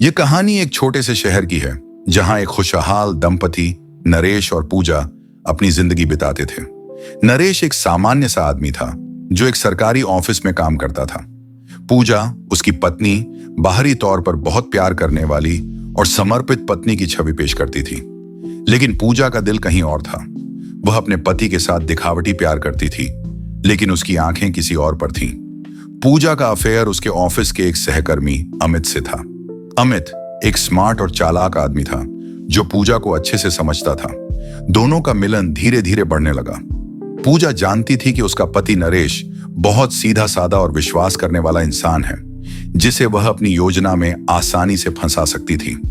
ये कहानी एक छोटे से शहर की है जहां एक खुशहाल दंपति नरेश और पूजा अपनी जिंदगी बिताते थे। नरेश एक सामान्य सा आदमी था जो एक सरकारी ऑफिस में काम करता था। पूजा उसकी पत्नी, बाहरी तौर पर बहुत प्यार करने वाली और समर्पित पत्नी की छवि पेश करती थी। लेकिन पूजा का दिल कहीं और था। वह अपने पति के साथ दिखावटी प्यार करती थी, लेकिन उसकी आंखें किसी और पर थीं। पूजा का अफेयर उसके ऑफिस के एक सहकर्मी अमित से था। अमित एक स्मार्ट और चालाक आदमी था जो पूजा को अच्छे से समझता था। दोनों का मिलन धीरे धीरे बढ़ने लगा। पूजा जानती थी कि उसका पति नरेश बहुत सीधा साधा और विश्वास करने वाला इंसान है, जिसे वह अपनी योजना में आसानी से फंसा सकती थी।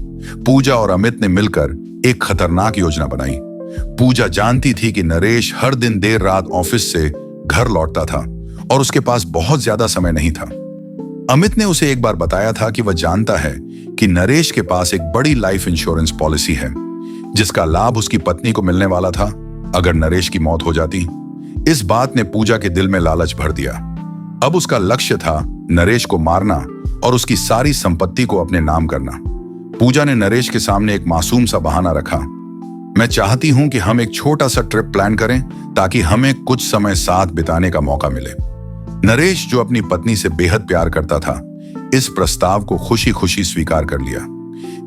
पूजा और अमित ने मिलकर एक खतरनाक योजना बनाई। पूजा जानती थी कि नरेश हर दिन देर रात ऑफिस से घर लौटता था और उसके पास बहुत ज्यादा समय नहीं था। अमित ने उसे एक बार बताया था कि वह जानता है कि नरेश के पास एक बड़ी लाइफ इंश्योरेंस पॉलिसी है, जिसका लाभ उसकी पत्नी को मिलने वाला था अगर नरेश की मौत हो जाती। इस बात ने पूजा के दिल में लालच भर दिया। अब उसका लक्ष्य था नरेश को मारना और उसकी सारी संपत्ति को अपने नाम करना। पूजा ने नरेश के सामने एक मासूम सा बहाना रखा। मैं चाहती हूं कि हम एक छोटा सा ट्रिप प्लान करें ताकि हमें कुछ समय साथ बिताने का मौका मिले। नरेश, जो अपनी पत्नी से बेहद प्यार करता था, इस प्रस्ताव को खुशी खुशी स्वीकार कर लिया।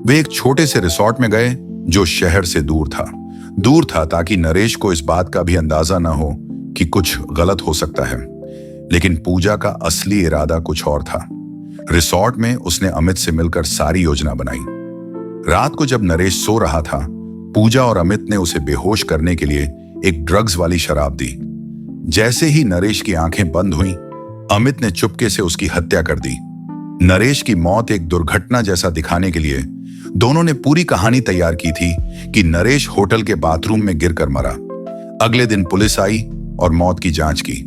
वे एक छोटे से रिसोर्ट में गए जो शहर से दूर था ताकि नरेश को इस बात का भी अंदाजा न हो कि कुछ गलत हो सकता है। लेकिन पूजा का असली इरादा कुछ और था। रिसोर्ट में उसने अमित से मिलकर सारी योजना बनाई। रात को जब नरेश सो रहा था, पूजा और अमित ने उसे बेहोश करने के लिए एक ड्रग्स वाली शराब दी। जैसे ही नरेश की आंखें बंद हुईं, अमित ने चुपके से उसकी हत्या कर दी। नरेश की मौत एक दुर्घटना जैसा दिखाने के लिए दोनों ने पूरी कहानी तैयार की थी कि नरेश होटल के बाथरूम में गिरकर मरा। अगले दिन पुलिस आई और मौत की जांच की।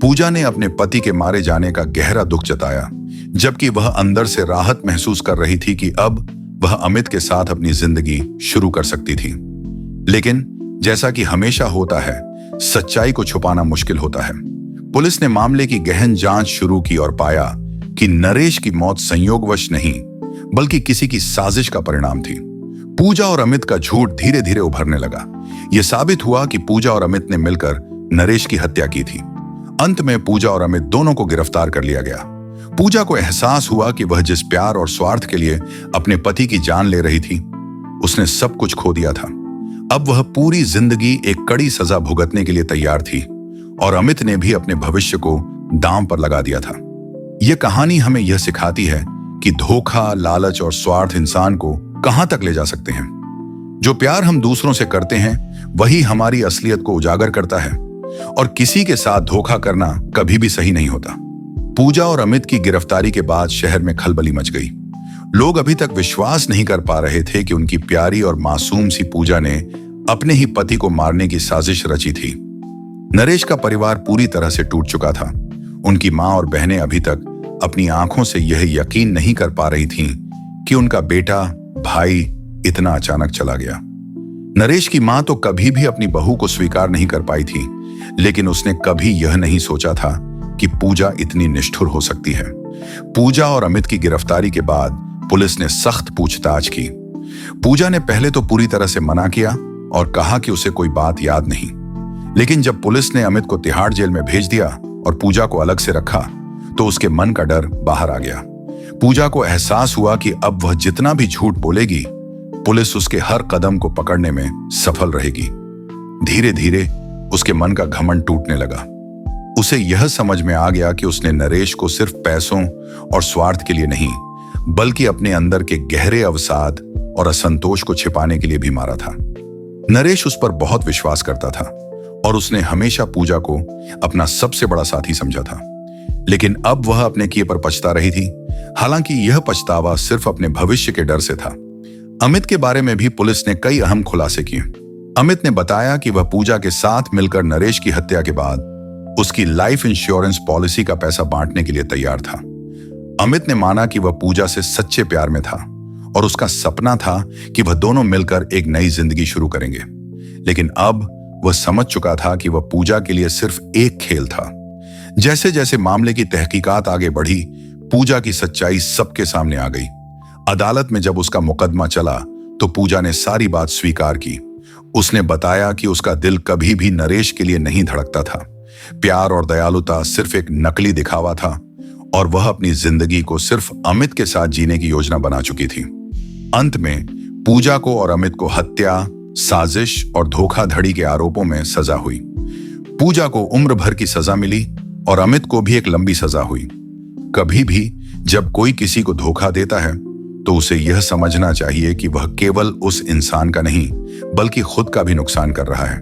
पूजा ने अपने पति के मारे जाने का गहरा दुख जताया, जबकि वह अंदर से राहत महसूस कर रही थी कि अब वह अमित के साथ अपनी जिंदगी शुरू कर सकती थी। लेकिन जैसा कि हमेशा होता है, सच्चाई को छुपाना मुश्किल होता है। पुलिस ने मामले की गहन जांच शुरू की और पाया कि नरेश की मौत संयोगवश नहीं, बल्कि किसी की साजिश का परिणाम थी। पूजा और अमित का झूठ धीरे धीरे उभरने लगा। यह साबित हुआ कि पूजा और अमित ने मिलकर नरेश की हत्या की थी। अंत में पूजा और अमित दोनों को गिरफ्तार कर लिया गया। पूजा को एहसास हुआ कि वह जिस प्यार और स्वार्थ के लिए अपने पति की जान ले रही थी, उसने सब कुछ खो दिया था। अब वह पूरी जिंदगी एक कड़ी सजा भुगतने के लिए तैयार थी और अमित ने भी अपने भविष्य को दांव पर लगा दिया था। यह कहानी हमें यह सिखाती है कि धोखा, लालच और स्वार्थ इंसान को कहां तक ले जा सकते हैं। जो प्यार हम दूसरों से करते हैं, वही हमारी असलियत को उजागर करता है और किसी के साथ धोखा करना कभी भी सही नहीं होता। पूजा और अमित की गिरफ्तारी के बाद शहर में खलबली मच गई। लोग अभी तक विश्वास नहीं कर पा रहे थे कि उनकी प्यारी और मासूम सी पूजा ने अपने ही पति को मारने की साजिश रची थी। नरेश का परिवार पूरी तरह से टूट चुका था। उनकी मां और बहनें अभी तक अपनी आंखों से यह यकीन नहीं कर पा रही थीं कि उनका बेटा, भाई इतना अचानक चला गया। नरेश की मां तो कभी भी अपनी बहू को स्वीकार नहीं कर पाई थी, लेकिन उसने कभी यह नहीं सोचा था कि पूजा इतनी निष्ठुर हो सकती है। पूजा और अमित की गिरफ्तारी के बाद पुलिस ने सख्त पूछताछ की। पूजा ने पहले तो पूरी तरह से मना किया और कहा कि उसे कोई बात याद नहीं। लेकिन जब पुलिस ने अमित को तिहाड़ जेल में भेज दिया और पूजा को अलग से रखा, तो उसके मन का डर बाहर आ गया। पूजा को एहसास हुआ कि अब वह जितना भी झूठ बोलेगी, पुलिस उसके हर कदम को पकड़ने में सफल रहेगी। धीरे धीरे उसके मन का घमंड टूटने लगा। उसे यह समझ में आ गया कि उसने नरेश को सिर्फ पैसों और स्वार्थ के लिए नहीं, बल्कि अपने अंदर के गहरे अवसाद और असंतोष को छिपाने के लिए भी मारा था। नरेश उस पर बहुत विश्वास करता था और उसने हमेशा पूजा को अपना सबसे बड़ा साथी समझा था। लेकिन अब वह अपने किए पर पछता रही थी। हालांकि यह पछतावा सिर्फ अपने भविष्य के डर से था। अमित के बारे में भी पुलिस ने कई अहम खुलासे किए। अमित ने बताया कि वह पूजा के साथ मिलकर नरेश की हत्या के बाद उसकी लाइफ इंश्योरेंस पॉलिसी का पैसा बांटने के लिए तैयार था। अमित ने माना कि वह पूजा से सच्चे प्यार में था और उसका सपना था कि वह दोनों मिलकर एक नई जिंदगी शुरू करेंगे। लेकिन अब वह समझ चुका था कि वह पूजा के लिए सिर्फ एक खेल था। जैसे जैसे मामले की तहकीकात आगे बढ़ी, पूजा की सच्चाई सबके सामने आ गई। अदालत में जब उसका मुकदमा चला तो पूजा ने सारी बात स्वीकार की। उसने बताया कि उसका दिल कभी भी नरेश के लिए नहीं धड़कता था। प्यार और दयालुता सिर्फ एक नकली दिखावा था और वह अपनी जिंदगी को सिर्फ अमित के साथ जीने की योजना बना चुकी थी। अंत में पूजा को और अमित को हत्या, साजिश और धोखाधड़ी के आरोपों में सजा हुई। पूजा को उम्र भर की सजा मिली और अमित को भी एक लंबी सजा हुई। कभी भी जब कोई किसी को धोखा देता है तो उसे यह समझना चाहिए कि वह केवल उस इंसान का नहीं बल्कि खुद का भी नुकसान कर रहा है।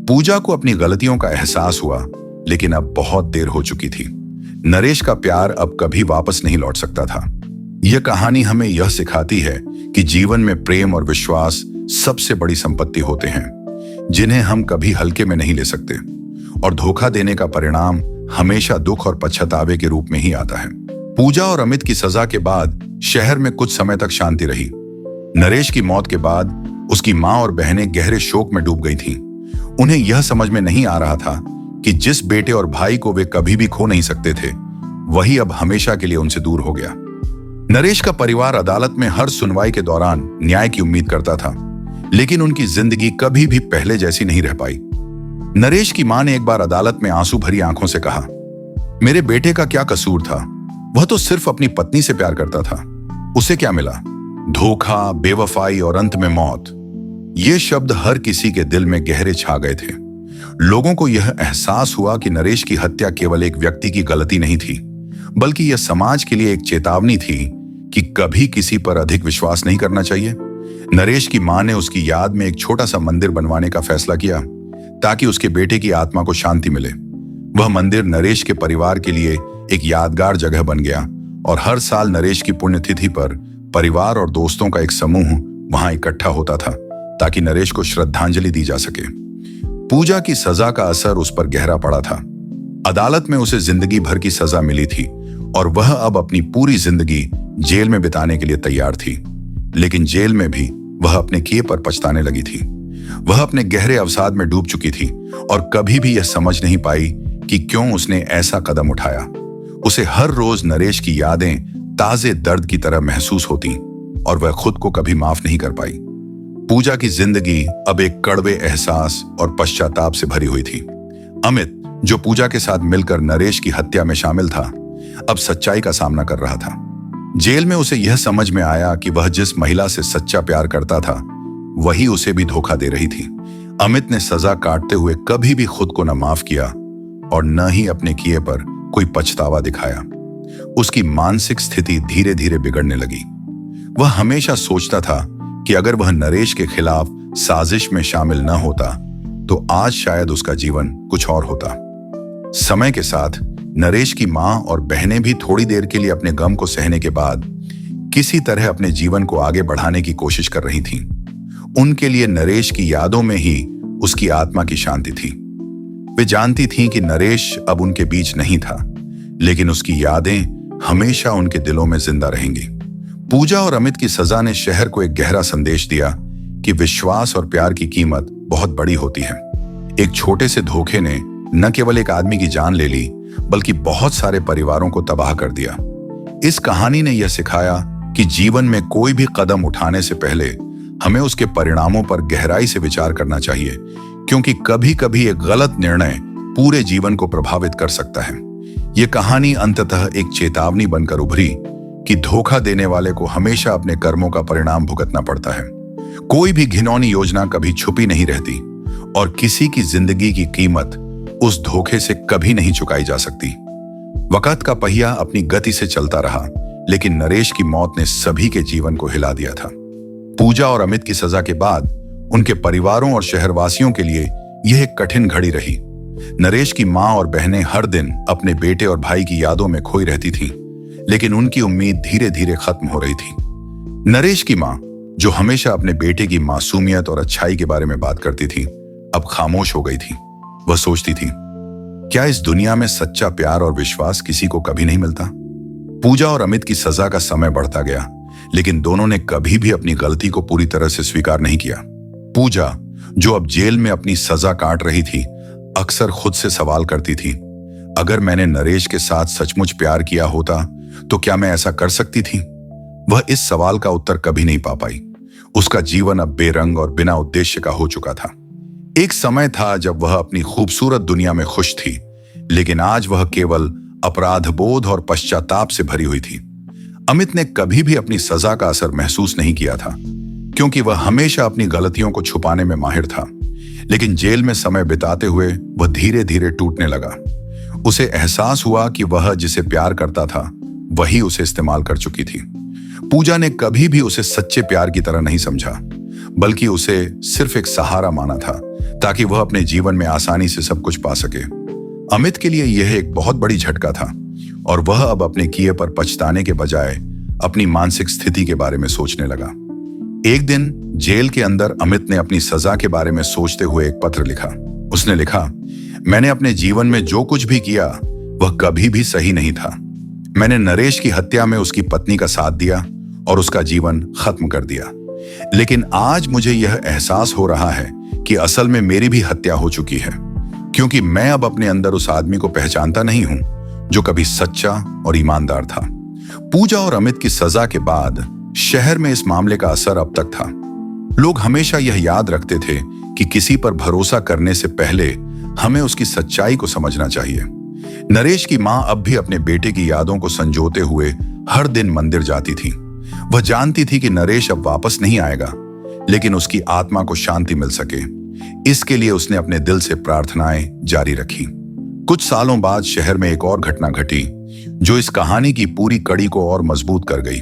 पूजा को अपनी गलतियों का एहसास हुआ, लेकिन अब बहुत देर हो चुकी थी। नरेश का प्यार अब कभी वापस नहीं लौट सकता था। यह कहानी हमें यह सिखाती है कि जीवन में प्रेम और विश्वास सबसे बड़ी संपत्ति होते हैं, जिन्हें हम कभी हल्के में नहीं ले सकते, और धोखा देने का परिणाम हमेशा दुख और पछतावे के रूप में ही आता है। पूजा और अमित की सजा के बाद शहर में कुछ समय तक शांति रही। नरेश की मौत के बाद उसकी मां और बहनें गहरे शोक में डूब गई थीं। उन्हें यह समझ में नहीं आ रहा था कि जिस बेटे और भाई को वे कभी भी खो नहीं सकते थे, वही अब हमेशा के लिए उनसे दूर हो गया। नरेश का परिवार अदालत में हर सुनवाई के दौरान न्याय की उम्मीद करता था, लेकिन उनकी जिंदगी कभी भी पहले जैसी नहीं रह पाई। नरेश की मां ने एक बार अदालत में आंसू भरी आंखों से कहा, मेरे बेटे का क्या कसूर था? वह तो सिर्फ अपनी पत्नी से प्यार करता था। उसे क्या मिला? धोखा, बेवफाई और अंत में मौत। ये शब्द हर किसी के दिल में गहरे छा गए थे। लोगों को यह एहसास हुआ कि नरेश की हत्या केवल एक व्यक्ति की गलती नहीं थी, बल्कि यह समाज के लिए एक चेतावनी थी कि कभी किसी पर अधिक विश्वास नहीं करना चाहिए। नरेश की मां ने उसकी याद में एक छोटा सा मंदिर बनवाने का फैसला किया ताकि उसके बेटे की आत्मा को शांति मिले। वह मंदिर नरेश के परिवार के लिए एक यादगार जगह बन गया और हर साल नरेश की पुण्यतिथि पर परिवार और दोस्तों का एक समूह वहां इकट्ठा होता था ताकि नरेश को श्रद्धांजलि दी जा सके। पूजा की सजा का असर उस पर गहरा पड़ा था। अदालत में उसे जिंदगी भर की सजा मिली थी और वह अब अपनी पूरी जिंदगी जेल में बिताने के लिए तैयार थी। लेकिन जेल में भी वह अपने किए पर पछताने लगी थी। वह अपने गहरे अवसाद में डूब चुकी थी और कभी भी यह समझ नहीं पाई कि क्यों उसने ऐसा कदम उठाया। उसे हर रोज नरेश की यादें ताजे दर्द की तरह महसूस होती और वह खुद को कभी माफ नहीं कर पाई। पूजा की जिंदगी अब एक कड़वे एहसास और पश्चाताप से भरी हुई थी। अमित, जो पूजा के साथ मिलकर नरेश की हत्या में शामिल था, अब सच्चाई का सामना कर रहा था। जेल में उसे यह समझ में आया कि वह जिस महिला से सच्चा प्यार करता था, वही उसे भी धोखा दे रही थी। अमित ने सजा काटते हुए कभी भी खुद को न माफ किया और न ही अपने किए पर कोई पछतावा दिखाया। उसकी मानसिक स्थिति धीरे धीरे बिगड़ने लगी। वह हमेशा सोचता था कि अगर वह नरेश के खिलाफ साजिश में शामिल न होता तो आज शायद उसका जीवन कुछ और होता। समय के साथ नरेश की मां और बहनें भी थोड़ी देर के लिए अपने गम को सहने के बाद किसी तरह अपने जीवन को आगे बढ़ाने की कोशिश कर रही थीं। उनके लिए नरेश की यादों में ही उसकी आत्मा की शांति थी। वे जानती थीं कि नरेश अब उनके बीच नहीं था, लेकिन उसकी यादें हमेशा उनके दिलों में जिंदा रहेंगी। पूजा और अमित की सजा ने शहर को एक गहरा संदेश दिया कि विश्वास और प्यार की कीमत बहुत बड़ी होती है। एक छोटे से धोखे ने न केवल एक आदमी की जान ले ली, बल्कि बहुत सारे परिवारों को तबाह कर दिया। इस कहानी ने यह सिखाया कि जीवन में कोई भी कदम उठाने से पहले हमें उसके परिणामों पर गहराई से विचार करना चाहिए, क्योंकि कभी कभी एक गलत निर्णय पूरे जीवन को प्रभावित कर सकता है। यह कहानी अंततः एक चेतावनी बनकर उभरी कि धोखा देने वाले को हमेशा अपने कर्मों का परिणाम भुगतना पड़ता है। कोई भी घिनौनी योजना कभी छुपी नहीं रहती और किसी की जिंदगी की कीमत उस धोखे से कभी नहीं चुकाई जा सकती। वक्त का पहिया अपनी गति से चलता रहा, लेकिन नरेश की मौत ने सभी के जीवन को हिला दिया था। पूजा और अमित की सजा के बाद उनके परिवारों और शहरवासियों के लिए यह एक कठिन घड़ी रही। नरेश की मां और बहनें हर दिन अपने बेटे और भाई की यादों में खोई रहती थीं, लेकिन उनकी उम्मीद धीरे धीरे खत्म हो रही थी। नरेश की मां, जो हमेशा अपने बेटे की मासूमियत और अच्छाई के बारे में बात करती थी, अब खामोश हो गई थी। वह सोचती थी, क्या इस दुनिया में सच्चा प्यार और विश्वास किसी को कभी नहीं मिलता? पूजा और अमित की सजा का समय बढ़ता गया, लेकिन दोनों ने कभी भी अपनी गलती को पूरी तरह से स्वीकार नहीं किया। पूजा, जो अब जेल में अपनी सजा काट रही थी, अक्सर खुद से सवाल करती थी, अगर मैंने नरेश के साथ सचमुच प्यार किया होता तो क्या मैं ऐसा कर सकती थी? वह इस सवाल का उत्तर कभी नहीं पा पाई। उसका जीवन अब बेरंग और बिना उद्देश्य का हो चुका था। एक समय था जब वह अपनी खूबसूरत दुनिया में खुश थी, लेकिन आज वह केवल अपराधबोध और पश्चाताप से भरी हुई थी। अमित ने कभी भी अपनी सजा का असर महसूस नहीं किया था, क्योंकि वह हमेशा अपनी गलतियों को छुपाने में माहिर था। लेकिन जेल में समय बिताते हुए वह धीरे धीरे टूटने लगा। उसे एहसास हुआ कि वह जिसे प्यार करता था वही उसे इस्तेमाल कर चुकी थी। पूजा ने कभी भी उसे सच्चे प्यार की तरह नहीं समझा, बल्कि उसे सिर्फ एक सहारा माना था, ताकि वह अपने जीवन में आसानी से सब कुछ पा सके। अमित के लिए यह एक बहुत बड़ी झटका था, और वह अब अपने किए पर पछताने के बजाय अपनी मानसिक स्थिति के बारे में सोचने लगा। एक दिन जेल के अंदर अमित ने अपनी सजा के बारे में सोचते हुए एक पत्र लिखा। उसने लिखा, मैंने अपने जीवन में जो कुछ भी किया वह कभी भी सही नहीं था। मैंने नरेश की हत्या में उसकी पत्नी का साथ दिया और उसका जीवन खत्म कर दिया। लेकिन आज मुझे यह एहसास हो रहा है कि असल में मेरी भी हत्या हो चुकी है, क्योंकि मैं अब अपने अंदर उस आदमी को पहचानता नहीं हूं जो कभी सच्चा और ईमानदार था। पूजा और अमित की सजा के बाद शहर में इस मामले का असर अब तक था। लोग हमेशा यह याद रखते थे कि किसी पर भरोसा करने से पहले हमें उसकी सच्चाई को समझना चाहिए। नरेश की मां अब भी अपने बेटे की यादों को संजोते हुए हर दिन मंदिर जाती थी। वह जानती थी कि नरेश अब वापस नहीं आएगा, लेकिन उसकी आत्मा को शांति मिल सके, इसके लिए उसने अपने दिल से प्रार्थनाएं जारी रखी। कुछ सालों बाद शहर में एक और घटना घटी जो इस कहानी की पूरी कड़ी को और मजबूत कर गई।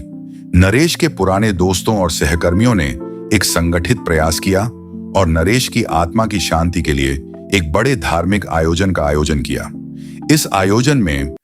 नरेश के पुराने दोस्तों और सहकर्मियों ने एक संगठित प्रयास किया और नरेश की आत्मा की शांति के लिए एक बड़े धार्मिक आयोजन का आयोजन किया। इस आयोजन में